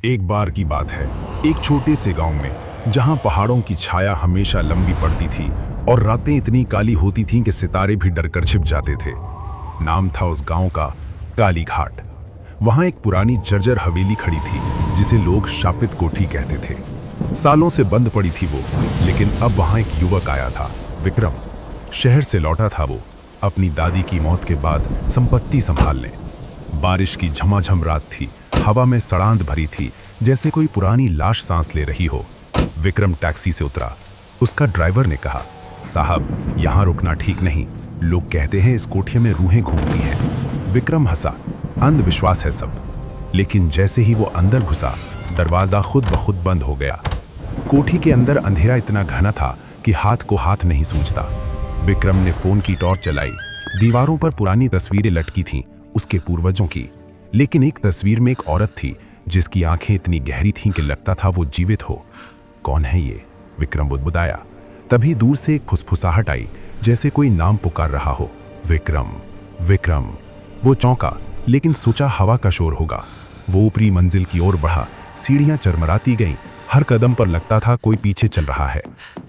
एक बार की बात है, एक छोटे से गांव में, जहां पहाड़ों की छाया हमेशा लंबी पड़ती थी और रातें इतनी काली होती थीं कि सितारे भी डरकर छिप जाते थे। नाम था उस गांव का काली घाट। वहां एक पुरानी जर्जर हवेली खड़ी थी, जिसे लोग शापित कोठी कहते थे। सालों से बंद पड़ी थी वो, लेकिन अब वहां एक युवक आया था, विक्रम। शहर से लौटा था वो, अपनी दादी की मौत के बाद संपत्ति संभालने। बारिश की झमाझम रात थी, हवा में सड़ांध भरी थी, जैसे कोई पुरानी लाश सांस ले रही हो। विक्रम टैक्सी से उतरा। उसका ड्राइवर ने कहा, साहब, यहाँ रुकना ठीक नहीं, लोग कहते हैं इस कोठे में रूहें घूमती हैं। विक्रम हंसा, अंधविश्वास है सब। लेकिन जैसे ही वो अंदर घुसा, दरवाजा खुद ब खुद बंद हो गया। कोठी के अंदर अंधेरा इतना घना था कि हाथ को हाथ नहीं सूझता। विक्रम ने फोन की टॉर्च जलाई। दीवारों पर पुरानी तस्वीरें लटकी थीं, उसके पूर्वजों की। लेकिन एक तस्वीर में एक औरत थी, जिसकी आंखें इतनी गहरी थीं कि लगता था वो जीवित हो। कौन है ये? विक्रम बुदबुदाया। तभी दूर से एक फुसफुसाहट आई, जैसे कोई नाम पुकार रहा हो। विक्रम, विक्रम। वो चौंका, लेकिन सोचा हवा का शोर होगा। वो ऊपरी मंजिल की ओर बढ़ा। सीढ़ियां चरमराती गईं। हर कदम पर लगता था कोई पीछे चल रहा है।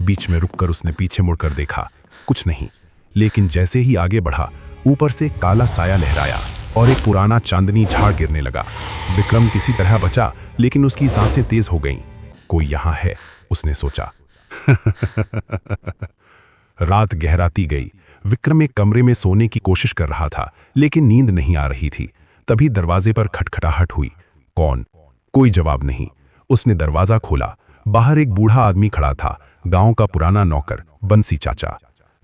बीच में रुककर उसने पीछे मुड़कर देखा, कुछ नहीं। लेकिन जैसे ही आगे बढ़ा, ऊपर से एक काला साया लहराया और एक पुराना चांदनी झाड़ गिरने लगा। विक्रम किसी तरह बचा, लेकिन उसकी सांसें तेज हो गईं। कोई यहाँ है, उसने सोचा। रात गहराती गई। विक्रम एक कमरे में सोने की कोशिश कर रहा था, लेकिन नींद नहीं आ रही थी। तभी दरवाजे पर खटखटाहट हुई। कौन? कोई जवाब नहीं। उसने दरवाजा खोला। बाहर एक बूढ़ा आदमी खड़ा था, गांव का पुराना नौकर, बंसी चाचा।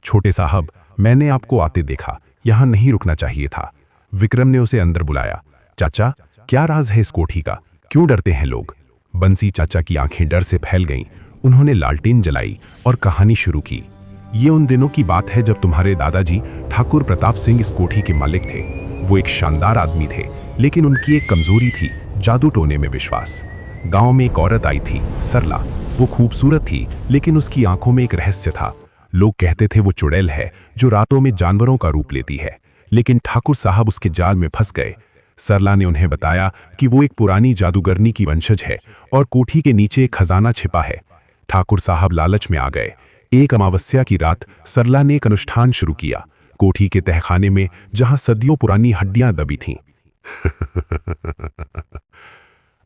छोटे साहब, मैंने आपको आते देखा, यहां नहीं रुकना चाहिए था। विक्रम ने उसे अंदर बुलाया। चाचा, क्या राज है इस कोठी का? क्यों डरते हैं लोग? बंसी चाचा की आंखें डर से फैल गईं। उन्होंने लालटेन जलाई और कहानी शुरू की। ये उन दिनों की बात है जब तुम्हारे दादाजी ठाकुर प्रताप सिंह इस कोठी के मालिक थे। वो एक शानदार आदमी थे, लेकिन उनकी एक कमजोरी थी, जादू टोने में विश्वास। गांव में एक औरत आई थी, सरला। वो खूबसूरत थी, लेकिन उसकी आंखों में एक रहस्य था। लोग कहते थे वो चुड़ैल है, जो रातों में जानवरों का रूप लेती है। लेकिन ठाकुर साहब उसके जाल में फंस गए। सरला ने उन्हें बताया कि वो एक पुरानी जादूगरनी की वंशज है और कोठी के नीचे एक खजाना छिपा है। ठाकुर साहब लालच में आ गए। एक अमावस्या की रात सरला ने एक अनुष्ठान शुरू किया, कोठी के तहखाने में, जहां सदियों पुरानी हड्डियां दबी थीं।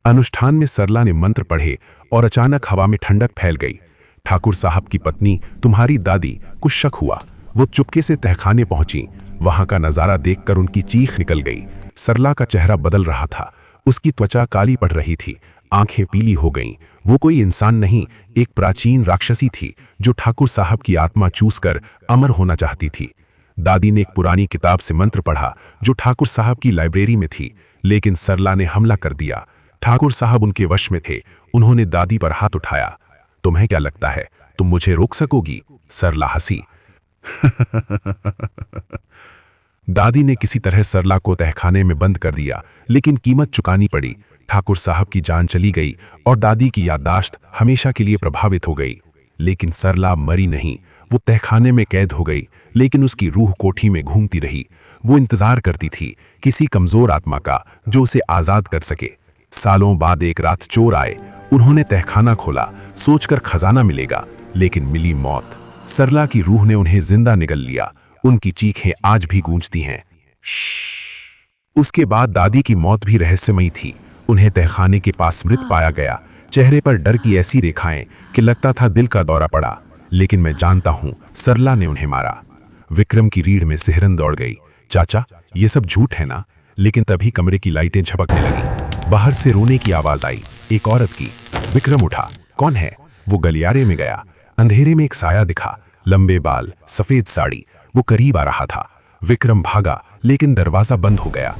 अनुष्ठान में सरला ने मंत्र पढ़े और अचानक हवा में ठंडक फैल गई। ठाकुर साहब की पत्नी, तुम्हारी दादी, कुछ शक हुआ। वो चुपके से तहखाने पहुंची। वहां का नजारा देखकर उनकी चीख निकल गई। सरला का चेहरा बदल रहा था। उसकी त्वचा काली पड़ रही थी, आंखें पीली हो गईं। वो कोई इंसान नहीं, एक प्राचीन राक्षसी थी, जो ठाकुर साहब की आत्मा चूसकर अमर होना चाहती थी। दादी ने एक पुरानी किताब से मंत्र पढ़ा, जो ठाकुर साहब की लाइब्रेरी में थी, लेकिन सरला ने हमला कर दिया। ठाकुर साहब उनके वश में थे। उन्होंने दादी पर हाथ उठाया। तुम्हें क्या लगता है, तुम मुझे रोक सकोगी? सरला हंसी। दादी ने किसी तरह सरला को तहखाने में बंद कर दिया, लेकिन कीमत चुकानी पड़ी। ठाकुर साहब की जान चली गई और दादी की याददाश्त हमेशा के लिए प्रभावित हो गई। लेकिन सरला मरी नहीं। वो तहखाने में कैद हो गई, लेकिन उसकी रूह कोठी में घूमती रही। वो इंतजार करती थी किसी कमजोर आत्मा का, जो उसे आजाद कर सके। सालों बाद एक रात चोर आए। उन्होंने तहखाना खोला, सोचकर खजाना मिलेगा, लेकिन मिली मौत। सरला की रूह ने उन्हें जिंदा निगल लिया। उनकी चीखें आज भी गूंजती हैं। उसके बाद दादी की मौत भी रहस्यमयी थी। उन्हें तहखाने के पास मृत पाया गया। चेहरे पर डर की ऐसी रेखाएं कि लगता था दिल का दौरा पड़ा। लेकिन मैं जानता हूं, सरला ने उन्हें मारा। विक्रम की रीढ़ में सिहरन दौड़ गई। चाचा, ये सब झूठ है ना? लेकिन तभी कमरे की लाइटें झपकने लगी। बाहर से रोने की आवाज आई, एक औरत की। विक्रम उठा। कौन है? वो गलियारे में गया। अंधेरे में एक साया दिखा, लंबे बाल, सफेद साड़ी। वो करीब आ रहा था। विक्रम भागा, लेकिन दरवाजा बंद हो गया।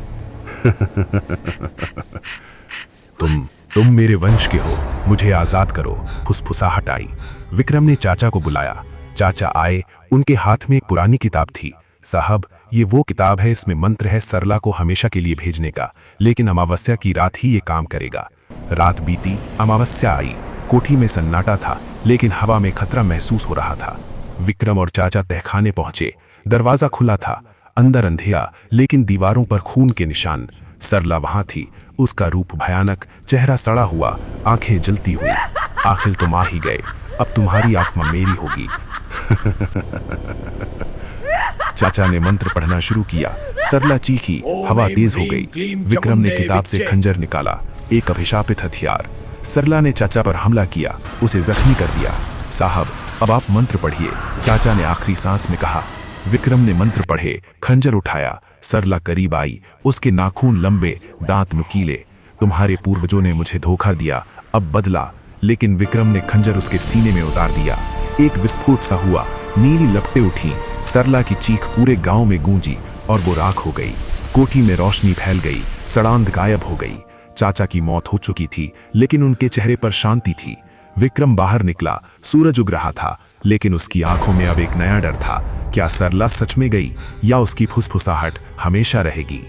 तुम मेरे वंश के हो, मुझे आजाद करो, फुसफुसाहट आई। विक्रम ने चाचा को बुलाया। चाचा आए। उनके हाथ में एक पुरानी किताब थी। साहब, ये वो किताब है, इसमें मंत्र है सरला को हमेशा के लिए भेजने का, लेकिन अमावस्या की रात ही ये काम करेगा। रात बीती, अमावस्या आई। कोठी में सन्नाटा था, लेकिन हवा में खतरा महसूस हो रहा था। विक्रम और चाचा तहखाने पहुंचे। दरवाजा खुला था। अंदर अंधेरा, लेकिन दीवारों पर खून के निशान। सरला वहां थी, उसका रूप भयानक, चेहरा सड़ा हुआ, आंखें जलती हुई। आखिर तुम आ ही गए, अब तुम्हारी आत्मा मेरी होगी। चाचा ने मंत्र पढ़ना शुरू किया। सरला चीखी, हवा तेज हो गई। विक्रम ने किताब से खंजर निकाला, एक अभिशापित हथियार। सरला ने चाचा पर हमला किया, उसे जख्मी कर दिया। साहब, अब आप मंत्र पढ़िए, चाचा ने आखिरी सांस में कहा। विक्रम ने मंत्र पढ़े, खंजर उठाया। सरला करीब आई, उसके नाखून लंबे, दांत नुकीले। तुम्हारे पूर्वजों ने मुझे धोखा दिया, अब बदला। लेकिन विक्रम ने खंजर उसके सीने में उतार दिया। एक विस्फोट सा हुआ, नीली लपटें उठी। सरला की चीख पूरे गांव में गूंजी और वो राख हो गई। कोठी में रोशनी फैल गई, सड़ांध गायब हो गई। चाचा की मौत हो चुकी थी, लेकिन उनके चेहरे पर शांति थी। विक्रम बाहर निकला, सूरज उग रहा था, लेकिन उसकी आंखों में अब एक नया डर था। क्या सरला सच में गई या उसकी फुसफुसाहट हमेशा रहेगी?